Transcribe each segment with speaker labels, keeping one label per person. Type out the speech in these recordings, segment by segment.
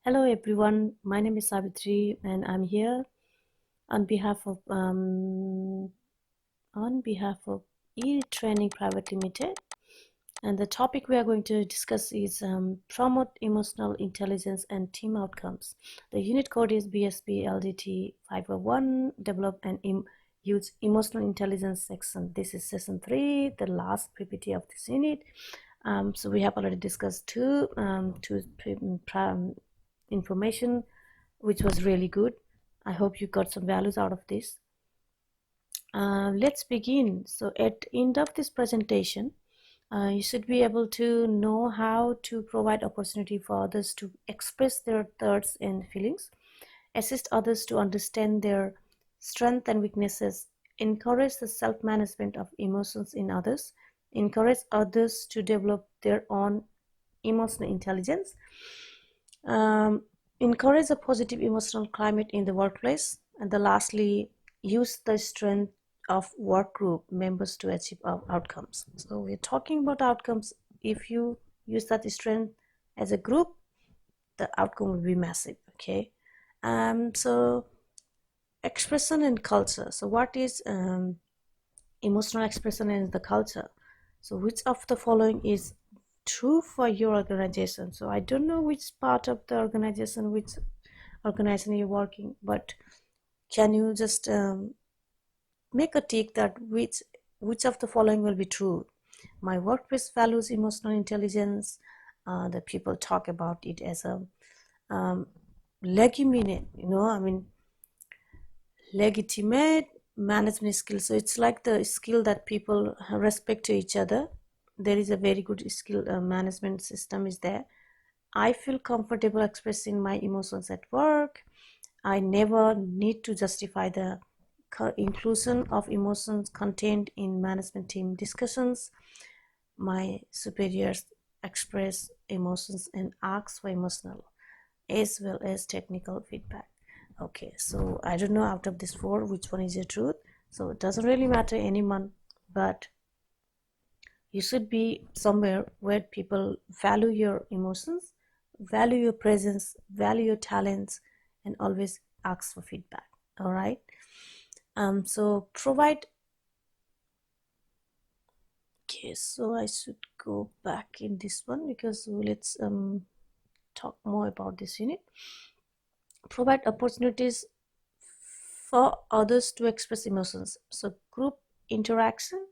Speaker 1: Hello everyone, my name is Savitri and I'm here on behalf of eTraining Private Limited, and the topic we are going to discuss is promote emotional intelligence and team outcomes. The unit code is BSP LDT 501, develop and use emotional intelligence section. This is session 3, the last PPT of this unit. So we have already discussed two information, which was really good. I hope you got some values out of this. Let's begin. So at the end of this presentation, you should be able to know how to provide opportunity for others to express their thoughts and feelings, assist others to understand their strengths and weaknesses, encourage the self-management of emotions in others, encourage others to develop their own emotional intelligence, encourage a positive emotional climate in the workplace, and lastly, use the strength of work group members to achieve outcomes. So we're talking about outcomes. If you use that strength as a group, the outcome will be massive. Okay. So expression and culture. So what is emotional expression and the culture? So which of the following is true for your organization? So I don't know which part of the organization, which organization you're working, but can you just make a tick that which of the following will be true? My workplace values emotional intelligence. The people talk about it as a legitimate, legitimate management skill. So it's like the skill that people respect to each other. There is a very good skill management system is there. I feel comfortable expressing my emotions at work. I never need to justify the inclusion of emotions contained in management team discussions. My superiors express emotions and ask for emotional as well as technical feedback. Okay, so I don't know out of these four which one is your truth. So it doesn't really matter anyone, but you should be somewhere where people value your emotions, value your presence, value your talents, and always ask for feedback. All right. So provide. Okay, so I should go back in this one because let's talk more about this unit. Provide opportunities for others to express emotions. So group interaction.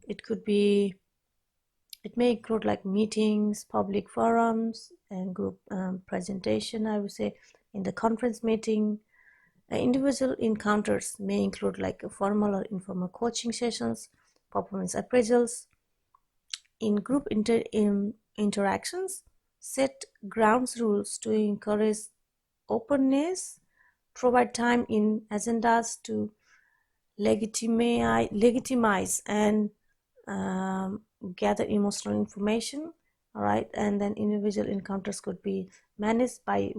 Speaker 1: It could be, it may include like meetings, public forums, and group presentation. I would say in the conference meeting, individual encounters may include like formal or informal coaching sessions, performance appraisals. In group interactions, set grounds rules to encourage openness, provide time in agendas to legitimize and gather emotional information. All right, and then individual encounters could be managed by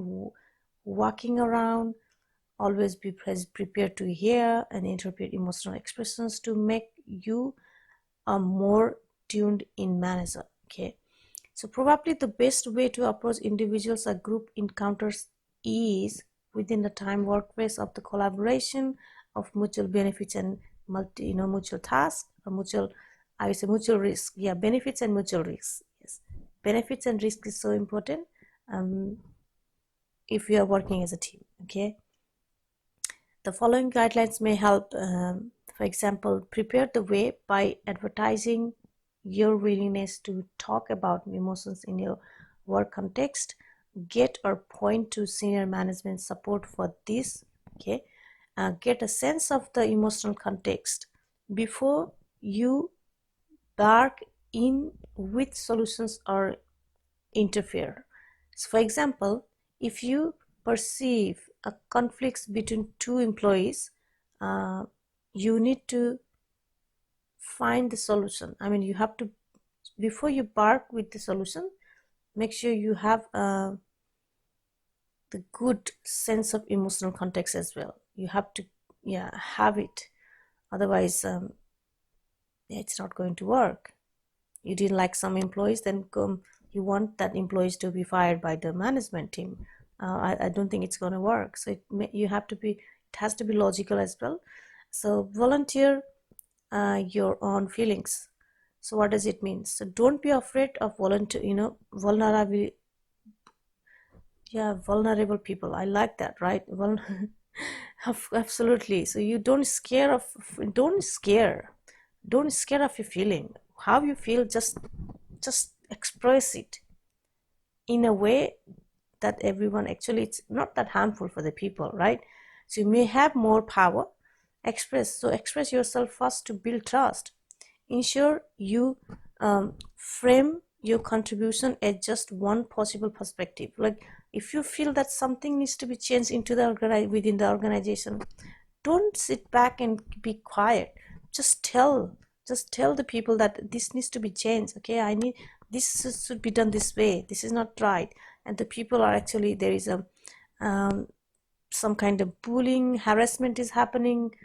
Speaker 1: walking around, always be prepared to hear and interpret emotional expressions to make you a more tuned in manager. Okay, so probably the best way to approach individuals or group encounters is within the time workplace of the collaboration of mutual benefits and mutual tasks or mutual, I would say mutual risk. Yeah, benefits and mutual risks. Yes, benefits and risk is so important if you are working as a team. Okay, the following guidelines may help. For example, prepare the way by advertising your willingness to talk about emotions in your work context. Get or point to senior management support for this. Okay, get a sense of the emotional context before you bark in with solutions or interfere. So for example, if you perceive a conflict between two employees, you need to find the solution. I mean, you have to, before you bark with the solution, make sure you have the good sense of emotional context as well. You have to, yeah, have it. Otherwise, it's not going to work. You didn't like some employees, then come, you want that employees to be fired by the management team. I don't think it's going to work. So it has to be logical as well. So volunteer your own feelings. So what does it mean? So don't be afraid of vulnerable people. I like that, right? Absolutely. So you don't scare of your feeling. How you feel, just express it in a way that everyone, actually it's not that harmful for the people, right? So you may have more power. Express yourself first to build trust. Ensure you frame your contribution as just one possible perspective. Like, if you feel that something needs to be changed within the organization, don't sit back and be quiet. Just tell the people that this needs to be changed. Okay, I need this should be done this way. This is not right. And the people are actually, there is a some kind of bullying, harassment is happening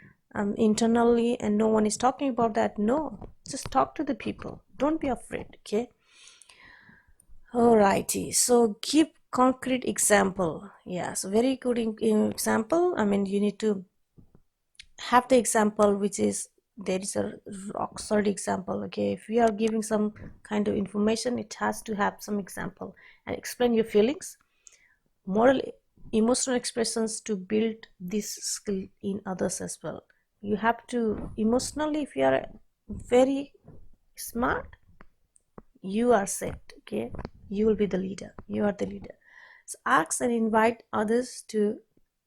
Speaker 1: internally, and no one is talking about that. No, just talk to the people. Don't be afraid. Okay. Alrighty. So give concrete example. Yeah. So very good example. I mean, you need to have the example which is, there is a rock solid example. Okay, if we are giving some kind of information, it has to have some example, and explain your feelings, moral, emotional expressions to build this skill in others as well. You have to emotionally, if you are very smart, you are set. Okay, you will be the leader. You are the leader. So ask and invite others to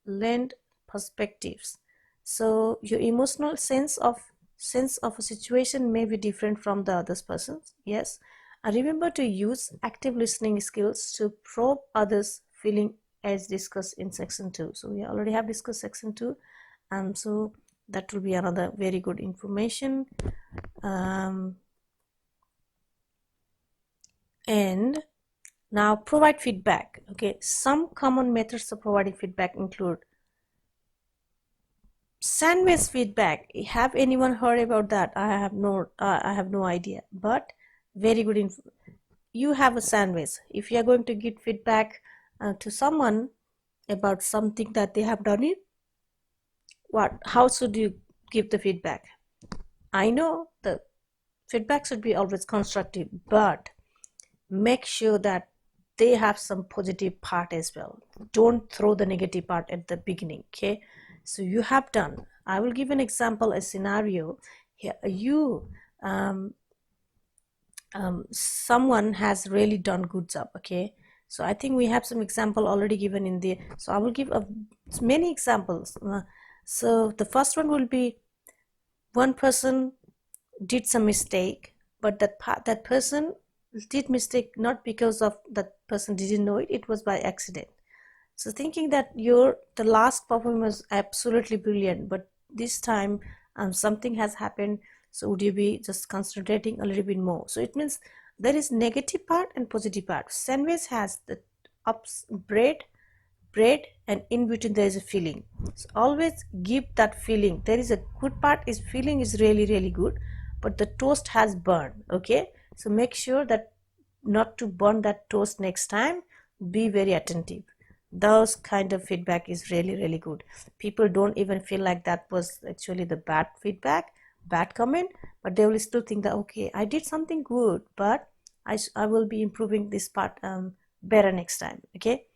Speaker 1: lend perspectives. So your emotional sense of a situation may be different from the other person's. Yes. And remember to use active listening skills to probe others' feeling, as discussed in section 2. So we already have discussed section 2, and so that will be another very good information. And now provide feedback. Okay, some common methods of providing feedback include sandwich feedback. Have anyone heard about that? I have no idea, but very good info. You have a sandwich. If you are going to give feedback to someone about something that they have done, how should you give the feedback? I know the feedback should be always constructive, but make sure that they have some positive part as well. Don't throw the negative part at the beginning. Okay, so you have done, I will give an example, a scenario here. Someone has really done good job. Okay, so I think we have some example already given in there, so I will give many examples. So the first one will be, one person did some mistake, but that person did mistake not because of that person didn't know it, it was by accident. So thinking that the last performance was absolutely brilliant, but this time something has happened, so would you be just concentrating a little bit more? So it means there is negative part and positive part. Sandwich has the bread, and in between there is a filling. So always give that feeling. There is a good part, is feeling is really really good, but the toast has burned. Okay, so make sure that not to burn that toast next time. Be very attentive. Those kind of feedback is really really good. People don't even feel like that was actually the bad feedback, bad comment, but they will still think that, okay, I did something good, but I will be improving this part better next time. Okay.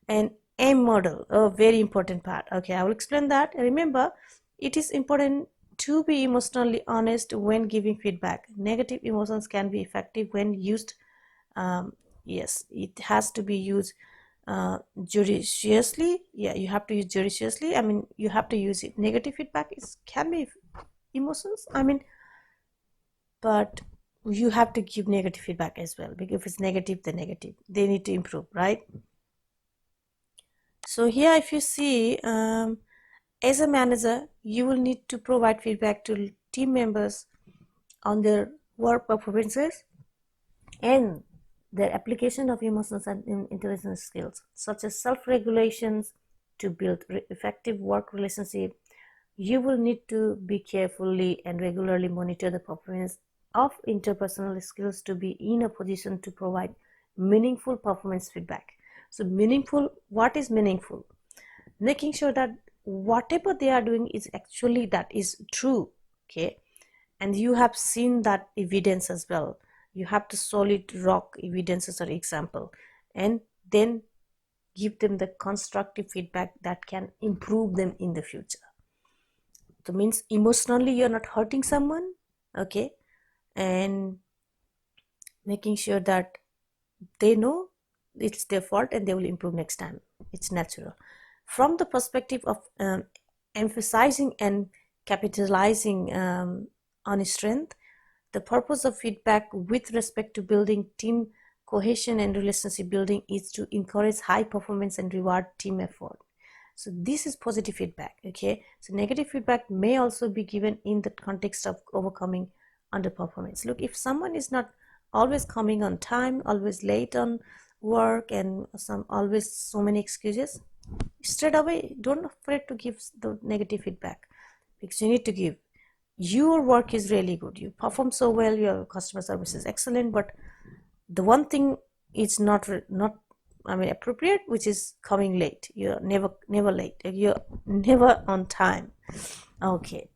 Speaker 1: And aim model, a very important part. Okay, I will explain that. Remember, it is important to be emotionally honest when giving feedback. Negative emotions can be effective when used. Yes, it has to be used judiciously. Yeah, you have to use judiciously. I mean, you have to use it. Negative feedback can be emotions. I mean, but you have to give negative feedback as well, because if it's negative, the negative, they need to improve, right? So here, if you see, as a manager, you will need to provide feedback to team members on their work performances and their application of emotions and intelligence skills, such as self-regulations to build effective work relationship. You will need to be carefully and regularly monitor the performance of interpersonal skills to be in a position to provide meaningful performance feedback. So meaningful, what is meaningful? Making sure that whatever they are doing is actually that is true, okay, and you have seen that evidence as well. You have the solid rock evidences or example, and then give them the constructive feedback that can improve them in the future. So means emotionally you're not hurting someone, okay, and making sure that they know it's their fault and they will improve next time. It's natural. From the perspective of emphasizing and capitalizing on strength, the purpose of feedback with respect to building team cohesion and relationship building is to encourage high performance and reward team effort. So this is positive feedback, okay? So negative feedback may also be given in the context of overcoming underperformance. Look, if someone is not always coming on time, always late on work, and some always so many excuses, straight away don't afraid to give the negative feedback, because you need to give. Your work is really good, you perform so well, your customer service is excellent, but the one thing is not appropriate, which is coming late. You're never late, you're never on time, okay.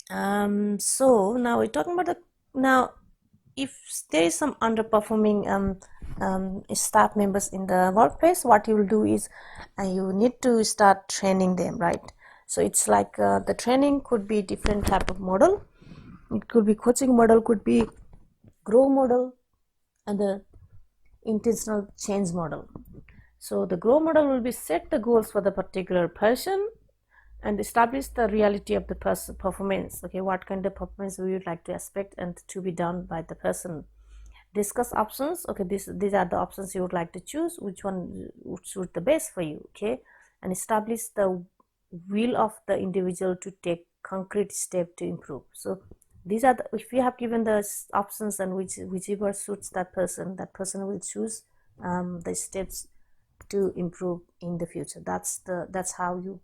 Speaker 1: So now we're talking about the, now if there is some underperforming staff members in the workplace, what you will do is you need to start training them, right? So it's like the training could be different type of model. It could be coaching model, could be grow model, and the intentional change model. So the grow model will be set the goals for the particular person and establish the reality of the performance. Okay, what kind of performance we would like to expect and to be done by the person. Discuss options. Okay, these are the options you would like to choose, which one would suit the best for you. Okay, and establish the will of the individual to take concrete step to improve. So these are the, if you have given the options and whichever suits that person will choose the steps to improve in the future. That's how you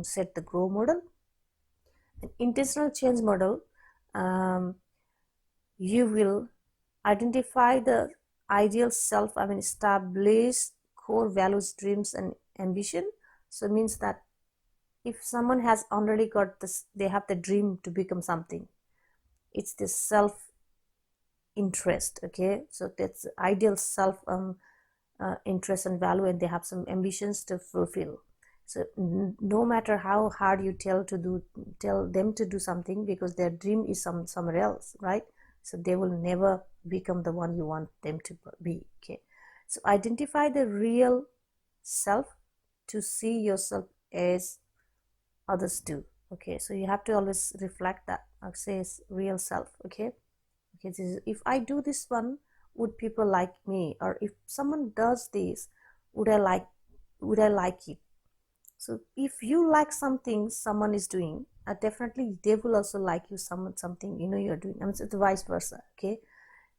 Speaker 1: set the grow model. An intentional change model, you will identify the ideal self, establish core values, dreams, and ambition. So it means that if someone has already got this, they have the dream to become something, it's this self interest, okay. So that's ideal self interest and value, and they have some ambitions to fulfill. So no matter how hard you tell them to do something, because their dream is somewhere else, right? So they will never become the one you want them to be, okay. So identify the real self to see yourself as others do, okay. So you have to always reflect that, say real self, okay. Okay, this is, if I do this one, would people like me? Or if someone does this, would I like it? So if you like something someone is doing, definitely they will also like you something you're doing. It's vice versa, okay.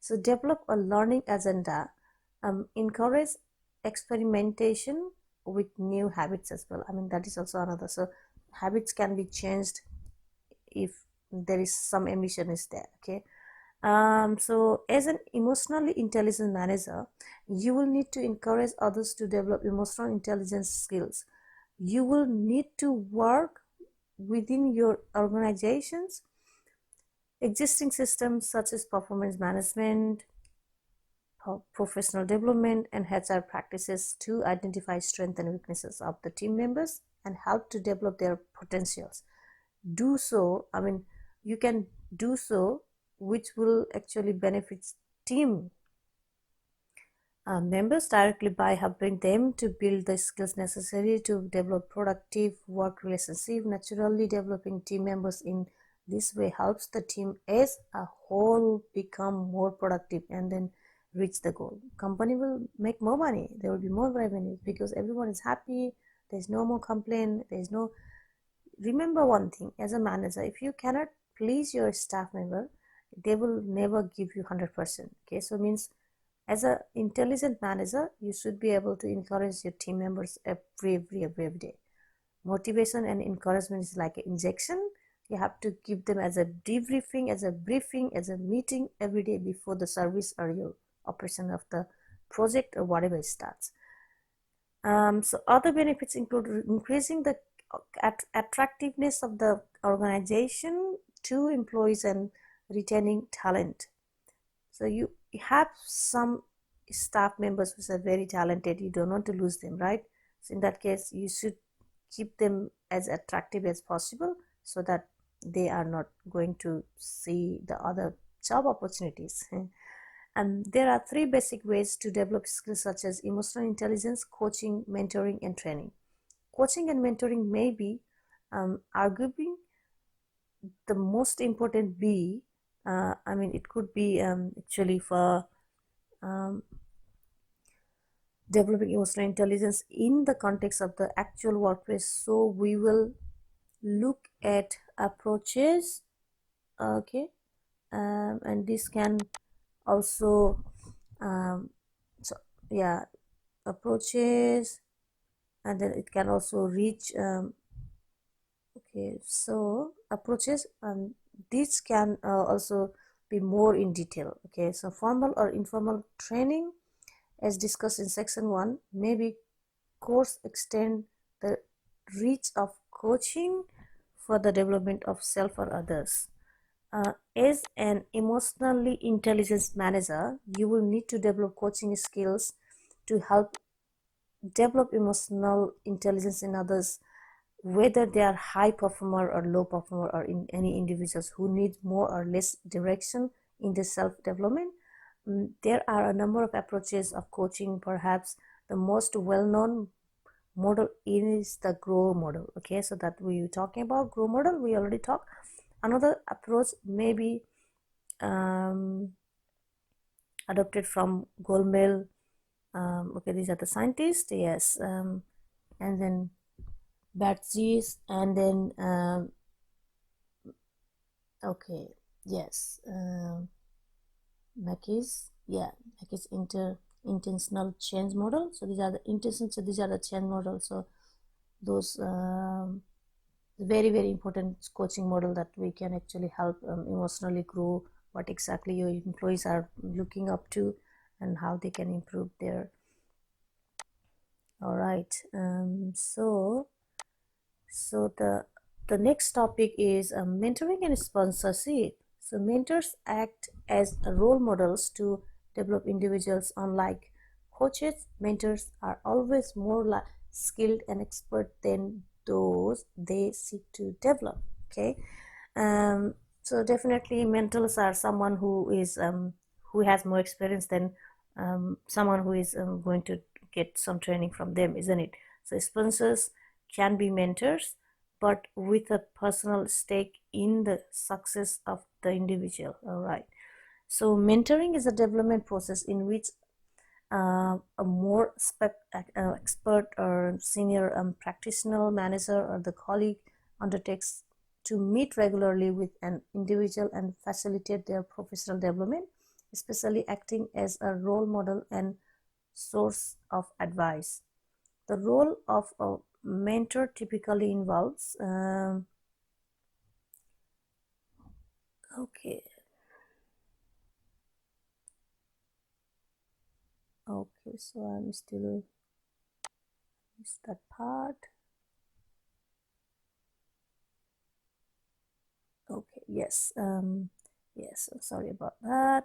Speaker 1: So develop a learning agenda, encourage experimentation with new habits as well. That is also another. So habits can be changed if there is some ambition is there, okay. So as an emotionally intelligent manager, you will need to encourage others to develop emotional intelligence skills. You will need to work within your organization's existing systems such as performance management, professional development, and HR practices to identify strengths and weaknesses of the team members and help to develop their potentials. Do so, you can do so, which will actually benefit team members directly by helping them to build the skills necessary to develop productive work relationship. Naturally, developing team members in this way helps the team as a whole become more productive and then reach the goal. Company will make more money, there will be more revenue because everyone is happy, there's no more complaint, there's no. Remember one thing, as a manager, if you cannot please your staff member, they will never give you 100%, okay. So means as an intelligent manager, you should be able to encourage your team members every day. Motivation and encouragement is like an injection. You have to give them as a debriefing, as a briefing, as a meeting every day before the service or your operation of the project or whatever it starts. So other benefits include increasing the attractiveness of the organization to employees and retaining talent. So you have some staff members who are very talented, you don't want to lose them, right? So in that case, you should keep them as attractive as possible so that they are not going to see the other job opportunities. And there are three basic ways to develop skills such as emotional intelligence, coaching, mentoring, and training. Coaching and mentoring may be arguably the most important be, I mean, it could be actually for developing emotional intelligence in the context of the actual workplace. So we will look at approaches, okay, and this can also so yeah, approaches, and then it can also reach okay, so approaches, these can also be more in detail. Okay, so formal or informal training as discussed in section 1, maybe course extend the reach of coaching for the development of self or others. As an emotionally intelligent manager, you will need to develop coaching skills to help develop emotional intelligence in others, whether they are high performer or low performer, or in any individuals who need more or less direction in the self development. There are a number of approaches of coaching. Perhaps the most well-known model is the grow model. Okay, so that we were talking about grow model, we already talked. Another approach may be adopted from Goldmill. Okay, these are the scientists, yes, and then Batzis, and then okay, yes, Mackey's, yeah, Mackey's intentional change model. So these are the intentions. So these are the change models. So those very important coaching model that we can actually help emotionally grow what exactly your employees are looking up to and how they can improve their. All right, so the next topic is mentoring and sponsorship. So mentors act as role models to develop individuals. Unlike coaches, mentors are always more skilled and expert than those they seek to develop. Okay, so definitely mentors are someone who has more experience than someone who is going to get some training from them, isn't it? So sponsors can be mentors, but with a personal stake in the success of the individual. All right, so mentoring is a development process in which a more expert or senior practitioner, manager, or the colleague undertakes to meet regularly with an individual and facilitate their professional development, especially acting as a role model and source of advice. The role of a mentor typically involves okay, so I'm still missed that part. Okay, yes, yes, sorry about that.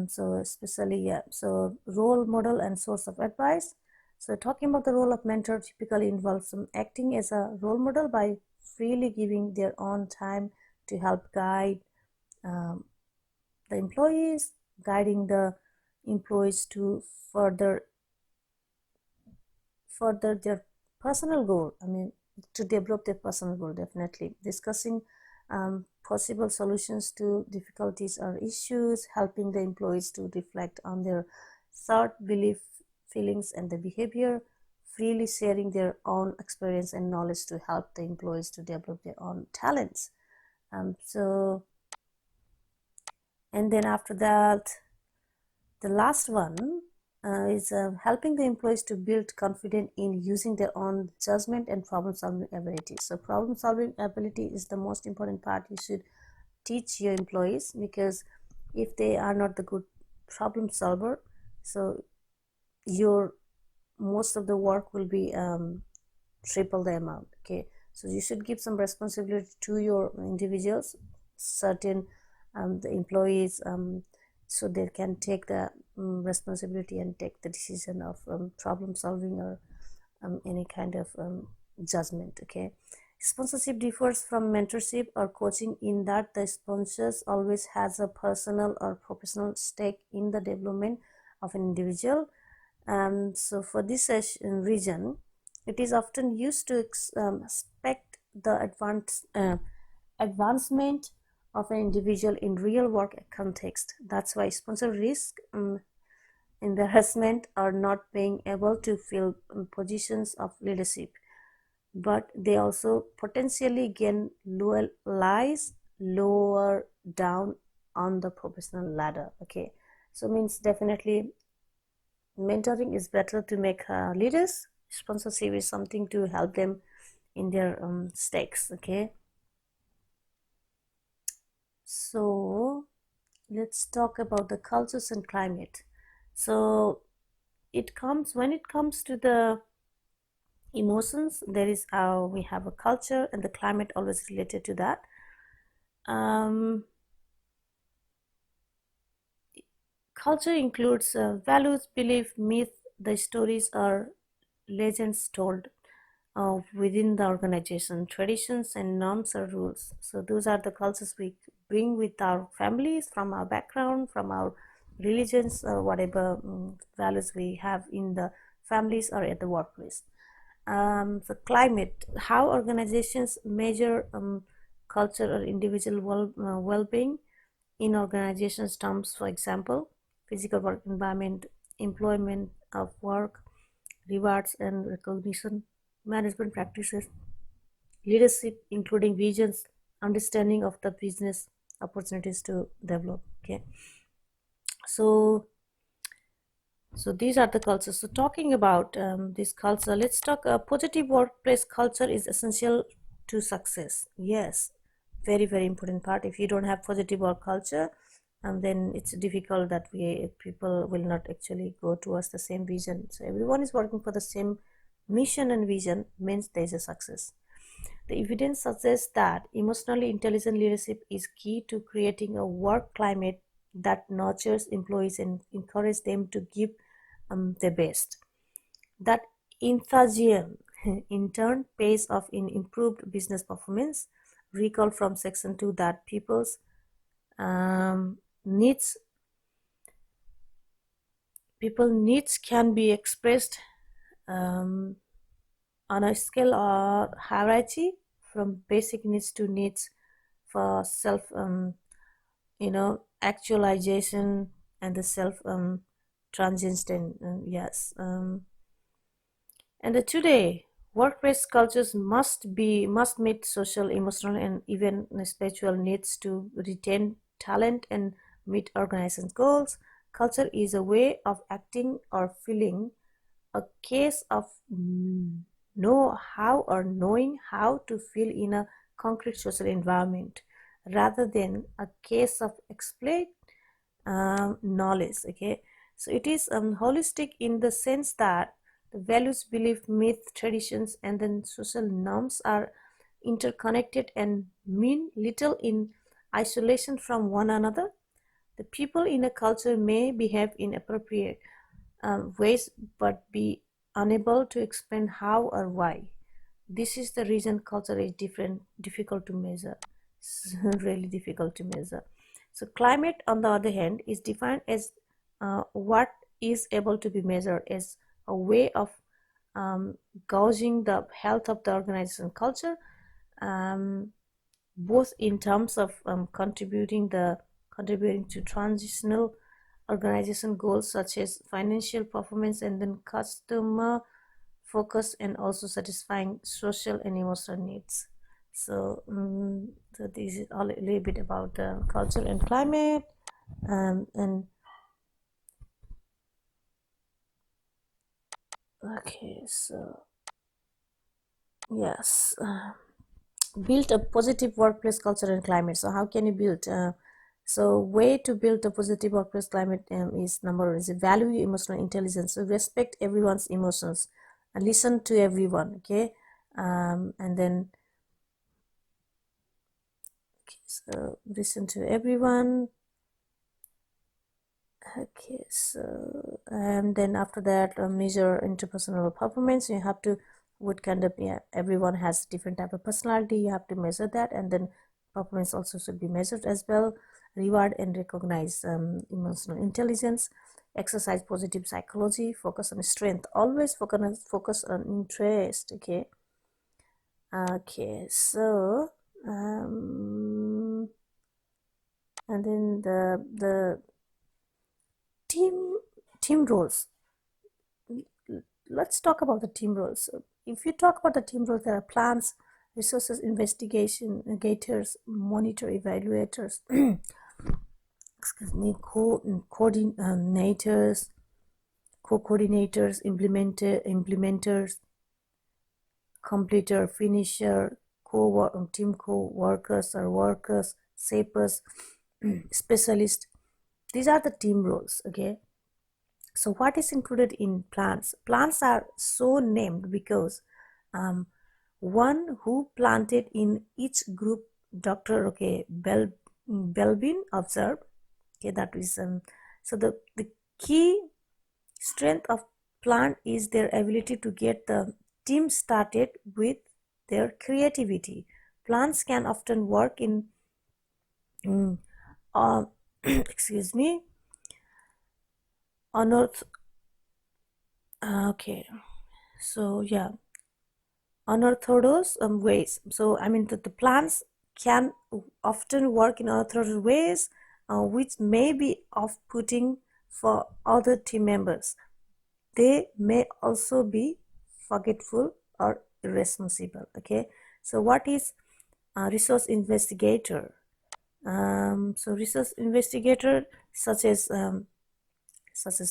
Speaker 1: So especially, yeah, so role model and source of advice. So talking about the role of mentor typically involves acting as a role model by freely giving their own time to help guide the employees, guiding the employees to further their personal goal. I mean, to develop their personal goal, definitely discussing possible solutions to difficulties or issues, helping the employees to reflect on their thought, belief, feelings, and the behavior, freely sharing their own experience and knowledge to help the employees to develop their own talents. So, and then after that, the last one is helping the employees to build confidence in using their own judgment and problem solving ability. So problem solving ability is the most important part you should teach your employees, because if they are not the good problem solver, so your most of the work will be triple the amount. Okay, so you should give some responsibility to your individuals, certain the employees, so they can take the responsibility and take the decision of problem solving or any kind of judgment. Okay, sponsorship differs from mentorship or coaching in that the sponsors always has a personal or professional stake in the development of an individual. So for this reason, it is often used to expect the advancement of an individual in real work context. That's why sponsor risk embarrassment or not being able to fill positions of leadership, but they also potentially gain lies lower down on the professional ladder. Okay, so means definitely mentoring is better to make leaders. Sponsorship is something to help them in their stakes. Okay, so let's talk about the cultures and climate. So when it comes to the emotions, there is we have a culture and the climate always related to that. Culture includes values, belief, myth, the stories or legends told within the organization, traditions and norms or rules. So those are the cultures we bring with our families, from our background, from our religions, or whatever values we have in the families or at the workplace. The climate, how organizations measure culture or individual well-being in organizations terms, for example, physical work environment, employment of work, rewards and recognition, management practices, leadership, including visions, understanding of the business opportunities to develop. Okay, so these are the cultures. So talking about this culture, let's talk. A positive workplace culture is essential to success. Yes, very important part. If you don't have positive work culture, then it's difficult that people will not actually go towards the same vision. So everyone is working for the same mission and vision, means there is a success. The evidence suggests that emotionally intelligent leadership is key to creating a work climate that nurtures employees and encourages them to give their best. That enthusiasm in turn pays off in improved business performance. Recall from section 2 that people's needs people needs can be expressed on a scale or hierarchy from basic needs to needs for self actualization and the self transition. Yes, and today workplace cultures must meet social, emotional and even spiritual needs to retain talent and meet organization goals. Culture is a way of acting or feeling, a case of know how or knowing how to feel in a concrete social environment, rather than a case of explain knowledge. Okay, so it is holistic in the sense that the values, belief, myth, traditions and then social norms are interconnected and mean little in isolation from one another. The people in a culture may behave in appropriate ways but be unable to explain how or why. This is the reason culture is difficult to measure. It's really difficult to measure. So climate, on the other hand, is defined as what is able to be measured as a way of gauging the health of the organization culture, both in terms of contributing to transitional organization goals such as financial performance and then customer focus, and also satisfying social and emotional needs. So, so this is all a little bit about the culture and climate, and okay, so yes, build a positive workplace culture and climate. So how can you build So way to build a positive workplace climate is number one is value emotional intelligence. So respect everyone's emotions and listen to everyone. Okay, and then okay, so listen to everyone. Okay, so and then after that, measure interpersonal performance. You have to what kind of everyone has different type of personality. You have to measure that, and then performance also should be measured as well. Reward and recognize emotional intelligence. Exercise positive psychology. Focus on strength. Always focus on interest. Okay. Okay. So and then the team roles. Let's talk about the team roles. So if you talk about the team roles, there are plans, resources, investigators, monitor evaluators, excuse me, coordinators, co-coordinators, implementers, completer, finisher, team co-workers or workers, shapers, specialists. These are the team roles. Okay. So what is included in plants? Plants are so named because one who planted in each group, Dr. Okay, Belbin observed. Okay, that is so the key strength of plant is their ability to get the team started with their creativity. Plants can often work in excuse me on earth. Okay, so yeah, unorthodox ways. So I mean the plants can often work in unorthodox ways, which may be off-putting for other team members. They may also be forgetful or irresponsible. Okay, so what is a resource investigator? So resource investigator such as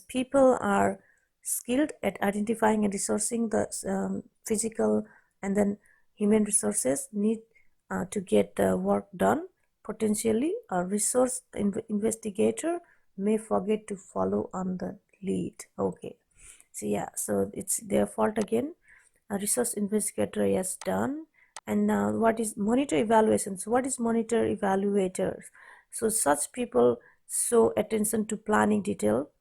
Speaker 1: people are skilled at identifying and resourcing the physical and then human resources need to get the work done. Potentially, a resource investigator may forget to follow on the lead. Okay, so yeah, so it's their fault again. A resource investigator has done. And now what is monitor evaluation? So what is monitor evaluators? So such people show attention to planning detail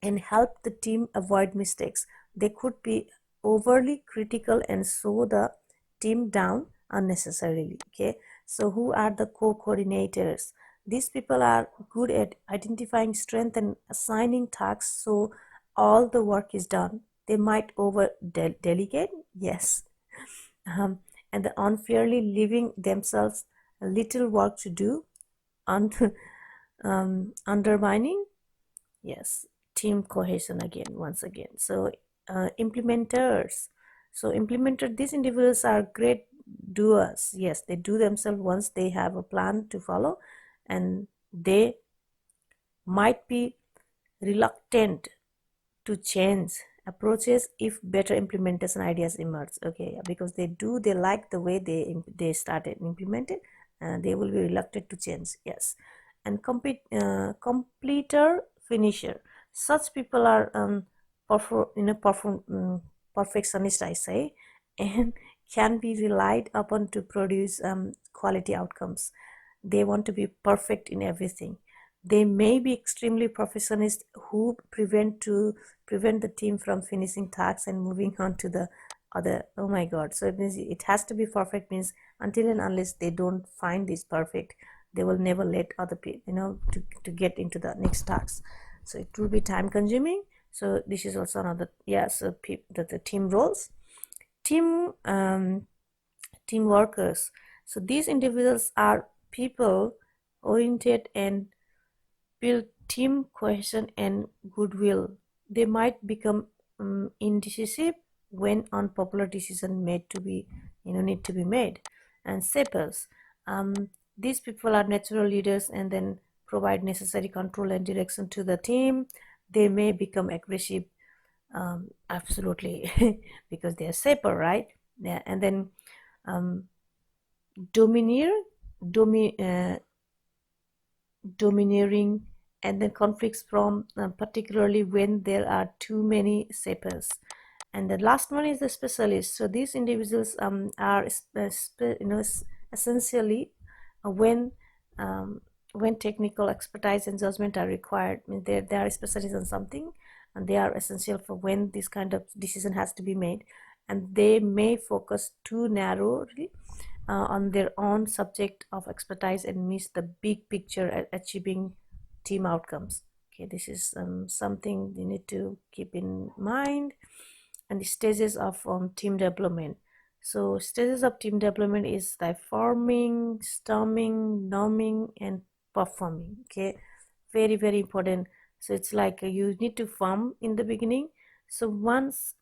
Speaker 1: and help the team avoid mistakes. They could be overly critical and slow the team down unnecessarily. Okay, so who are the co-coordinators? These people are good at identifying strength and assigning tasks so all the work is done. They might over delegate, yes, and the unfairly leaving themselves a little work to do, undermining, yes, team cohesion again, once again. So implementers. So these individuals are great doers. Yes, they do themselves once they have a plan to follow, and they might be reluctant to change approaches if better implementation ideas emerge. Okay, because they like the way they started implemented, they will be reluctant to change. Yes, and completer finisher, such people are perfectionist, I say, and can be relied upon to produce quality outcomes. They want to be perfect in everything. They may be extremely perfectionist who prevent the team from finishing tasks and moving on to the other. Oh my god, so it means it has to be perfect, means until and unless they don't find this perfect, they will never let other people to get into the next task. So it will be time consuming. So this is also another, yeah, so the team roles, team team workers. So these individuals are people oriented and build team cohesion and goodwill. They might become indecisive when unpopular decision made to be need to be made. And shapers, these people are natural leaders and then provide necessary control and direction to the team. They may become aggressive, absolutely, because they are shaper, right? Yeah, and then domineer, domi domineering, and then conflicts from particularly when there are too many shapers. And the last one is the specialist. So these individuals are essentially uh, when um, when technical expertise and judgment are required. I mean, they are specialists on something, and they are essential for when this kind of decision has to be made. And they may focus too narrowly on their own subject of expertise and miss the big picture at achieving team outcomes. Okay, this is something you need to keep in mind. And the stages of team development. So stages of team development is like forming, storming, norming, and performing. Okay, very very important. So it's like you need to form in the beginning. So once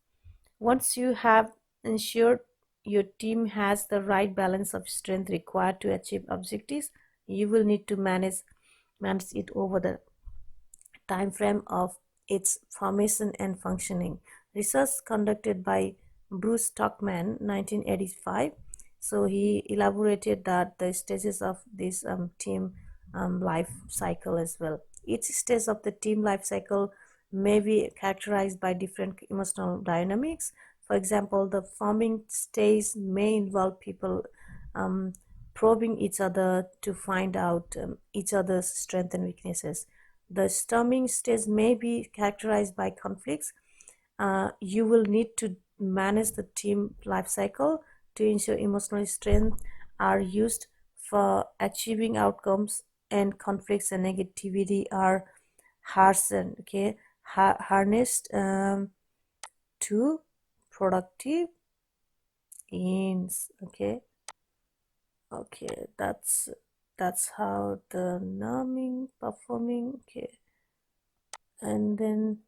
Speaker 1: you have ensured your team has the right balance of strength required to achieve objectives, you will need to manage it over the time frame of its formation and functioning. Research conducted by Bruce Stockman, 1985. So he elaborated that the stages of this team life cycle as well. Each stage of the team life cycle may be characterized by different emotional dynamics. For example, the forming stage may involve people um, probing each other to find out each other's strengths and weaknesses. The storming stage may be characterized by conflicts. You will need to manage the team life cycle to ensure emotional strength are used for achieving outcomes, and conflicts and negativity are harnessed, okay, harnessed to productive ends. Okay, that's how the numbing performing. Okay, and then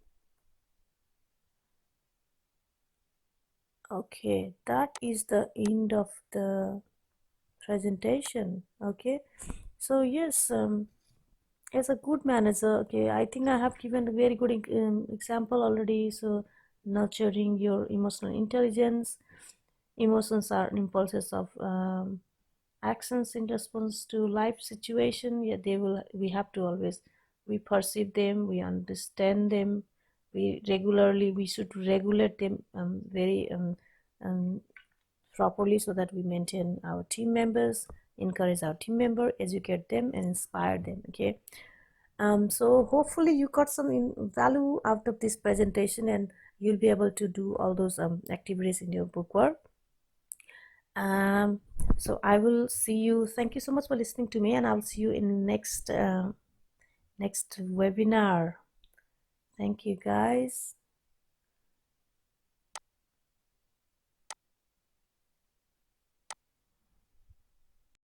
Speaker 1: okay, that is the end of the presentation. Okay, so yes, as a good manager, okay, I think I have given a very good example already. So nurturing your emotional intelligence. Emotions are impulses of actions in response to life situation. Yeah, they will, we have to always, we perceive them, we understand them, we should regulate them very properly, so that we maintain our team members, encourage our team member, educate them, and inspire them. Okay, so hopefully you got some value out of this presentation, and you'll be able to do all those activities in your book work. um so I will see you. Thank you so much for listening to me, and I'll see you in next webinar. Thank you guys.